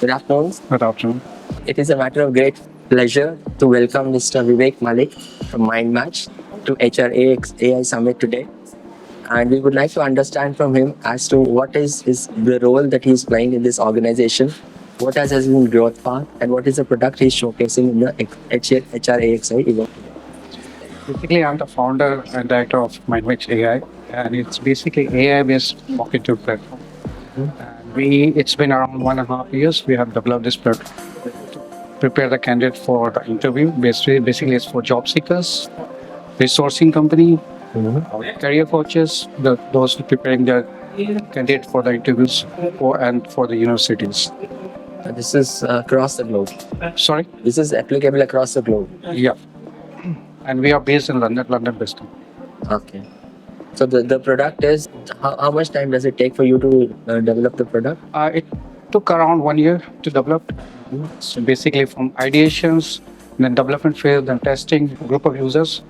Good afternoon. Good afternoon. It is a matter of great pleasure to welcome Mr. Vivek Malik from MindMatch to HRxAI Summit today. And we would like to understand from him as to what is the role that he is playing in this organization, what has been growth path, and what is the product he is showcasing in the HRxAI event. Basically, I'm the founder and director of MindMatch AI, and it's basically AI-based marketing platform. And it's been around 1.5 years. We have developed this platform to prepare the candidate for the interview. Basically, it's for job seekers, resourcing company, career coaches, those preparing their candidate for the interviews and for the universities. This is across the globe. Sorry? This is applicable across the globe. Yeah. And we are based in London based. Okay. So the product is, how much time does it take for you to develop the product? It took around 1 year to develop. So basically from ideations, then development phase, then testing, group of users.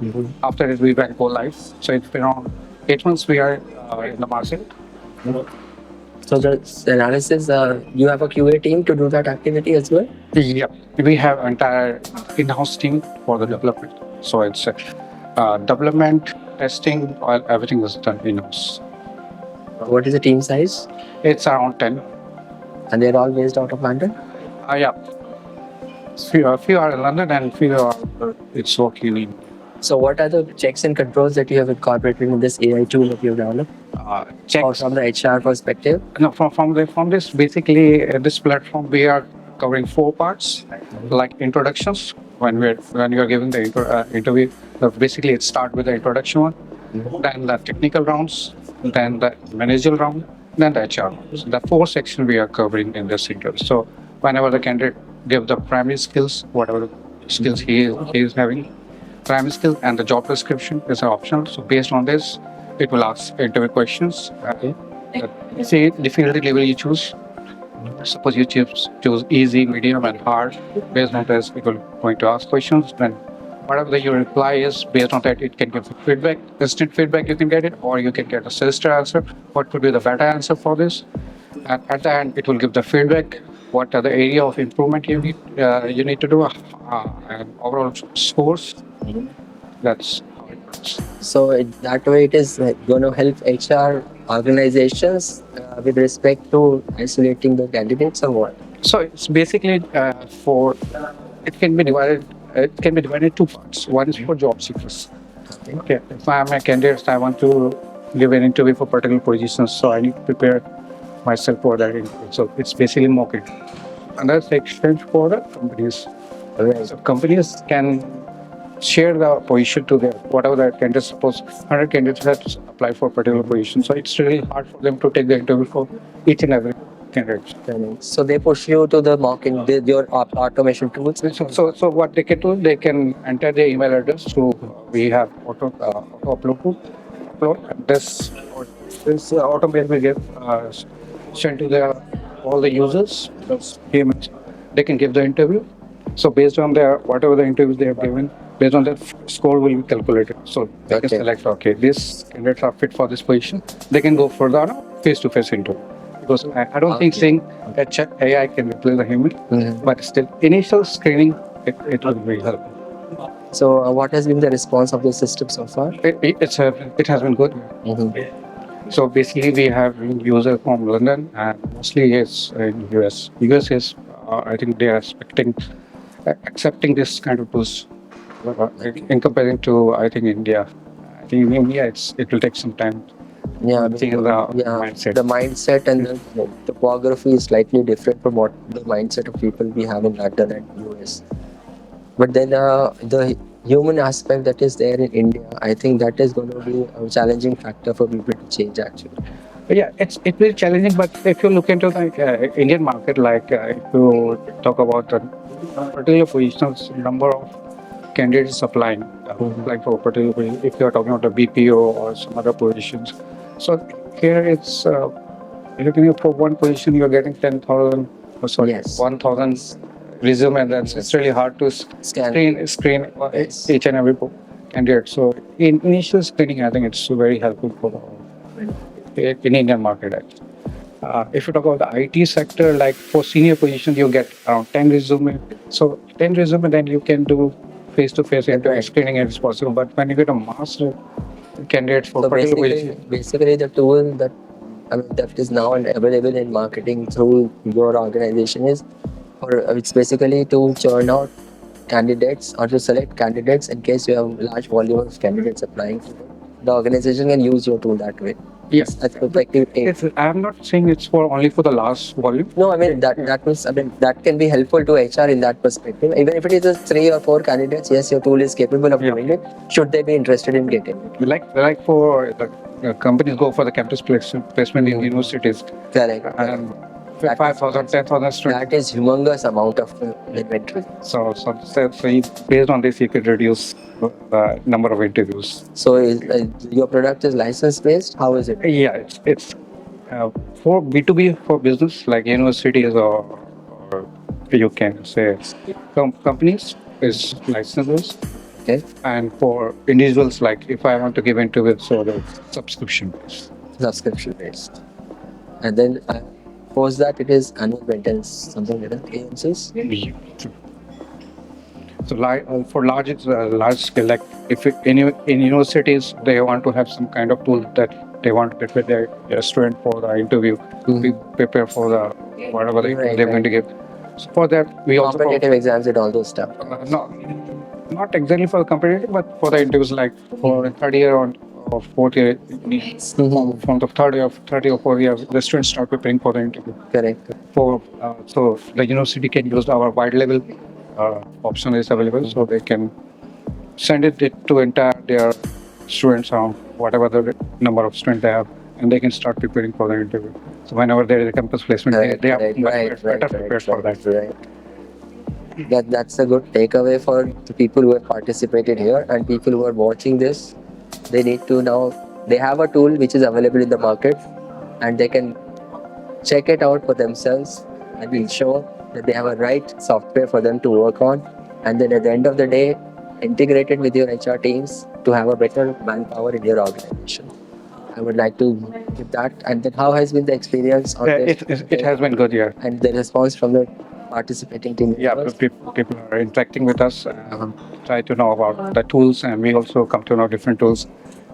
After it, we went go live. So it's been around 8 months we are in the market. So the analysis, you have a QA team to do that activity as well? Yeah, we have entire in-house team for the development. So it's development, testing, everything is done in-house. What is the team size? It's around 10. And they're all based out of London? Yeah. Few are in London and few are it's working in. So what are the checks and controls that you have incorporated in this AI tool that you've developed? Or Checks. from the HR perspective? No, from this basically this platform we are covering 4 parts, like introductions. When you are giving the interview, basically it starts with the introduction one, then the technical rounds, then the managerial round, then the HR. So the 4 sections we are covering in this interview. So whenever the candidate give the primary skills, whatever skills he is having, primary skills and the job description is optional. So based on this, it will ask interview questions. Okay. Say difficulty level you choose. Suppose you choose easy, medium, and hard. Based on this, it will going to ask questions. Then, whatever your reply is, based on that, it can give feedback, instant feedback. You can get it, or you can get a suggested answer. What could be the better answer for this? And at the end, it will give the feedback. What are the area of improvement you need to do, and overall scores. That's how it works. So that way it is going to help HR organizations with respect to isolating the candidates or what? So it's basically it can be divided. It can be divided in 2 parts. One is for job seekers. Okay. If I am a candidate, I want to give an interview for particular positions, so I need to prepare myself for that interview. So it's basically marketing. Another section for the companies. So companies can share the position to their whatever the candidates. Suppose 100 candidates have applied for a particular position, so it's really hard for them to take the interview for each and every candidate. So they push you to the marketing, your automation tools. So what they can do, they can enter their email address through we have auto upload. This automate will get sent to all the users. They can give the interview. So based on whatever the interviews they have given, based on that score will be calculated. So they can select, okay, these candidates are fit for this position. They can go further on a face-to-face interview. Because I don't think saying AI can replace the human, but still initial screening, it will be helpful. So what has been the response of the system so far? It has been good. So basically we have users from London and mostly it's in US. US is, I think they are accepting this kind of tools in comparison to, I think, India. I think in India it will take some time. Yeah, Change mindset. The mindset and the topography is slightly different from what the mindset of people we have in London and US. But then the human aspect that is there in India, I think that is going to be a challenging factor for people to change actually. Yeah, it's very challenging. But if you look into the Indian market, like if you talk about the particular positions, number of candidates applying, like for particular, if you are talking about a BPO or some other positions. So here it's looking for one position, you are getting 10,000. Yes. 1,000 resume, and it's really hard to screen each and every candidate. So in initial screening, I think it's very helpful for in Indian market actually. If you talk about the IT sector, like for senior positions, you get around 10 resume. So 10 resume, then you can do face-to-face interview screening if it's possible. But when you get a master candidate for So particular position, basically the tool that that is now available in marketing through your organization is, or it's basically to churn out candidates or to select candidates in case you have large volume of candidates applying. The organization can use your tool that way. yes, That's perspective A. I'm not saying it's for only for the last volume. No, I mean that means that can be helpful to HR in that perspective. Even if it is just 3 or 4 candidates, yes, your tool is capable of doing it. Should they be interested in getting it? Like for the companies go for the campus placement in universities. Correct. And 5,000, 10,000 students. That is humongous amount of inventory. So based on this, you could reduce the number of interviews. So your product is license based? How is it? Yeah, it's for B2B for business like universities or you can say companies is license based. Okay. And for individuals, like if I want to give interviews, so the subscription based. Subscription based. And then post that it is annual maintenance, something like that, AMCs? Yeah. So for large scale, like if in universities they want to have some kind of tool that they want to prepare their student for the interview, prepare for the whatever they're going to give. So for that, we also competitive exams and all those stuff. Not exactly for the competitive, but for the interviews like for third year or fourth year, from the third or fourth year, the students start preparing for the interview. Correct. So the university can use our wide level option is available, so they can send it to entire their students on whatever the number of students they have, and they can start preparing for the interview. So whenever there is a campus placement, they are better prepared for that. Right. That's a good takeaway for the people who have participated here and people who are watching this. They need to now, they have a tool which is available in the market and they can check it out for themselves and ensure that they have a right software for them to work on, and then at the end of the day integrate it with your HR teams to have a better manpower in your organization. I would like to give that. And then how has been the experience on this? It has been good, yeah. And the response from the participating team? Yeah, people are interacting with us, try to know about the tools, and we also come to know different tools.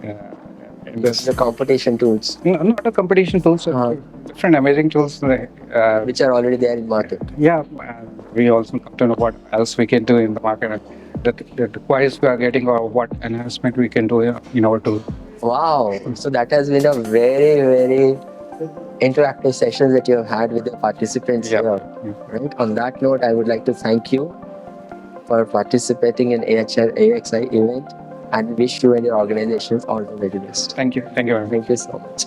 In this, the competition tools? Not a competition tools, different amazing tools. Which are already there in market. Yeah, we also come to know what else we can do in the market, the requires we are getting, or what enhancement we can do in our tool. Wow, so that has been a very, very interactive session that you have had with the participants here. Right? On that note, I would like to thank you for participating in HRxAI event and wish you and your organizations all the very best. Thank you very much. Thank you so much.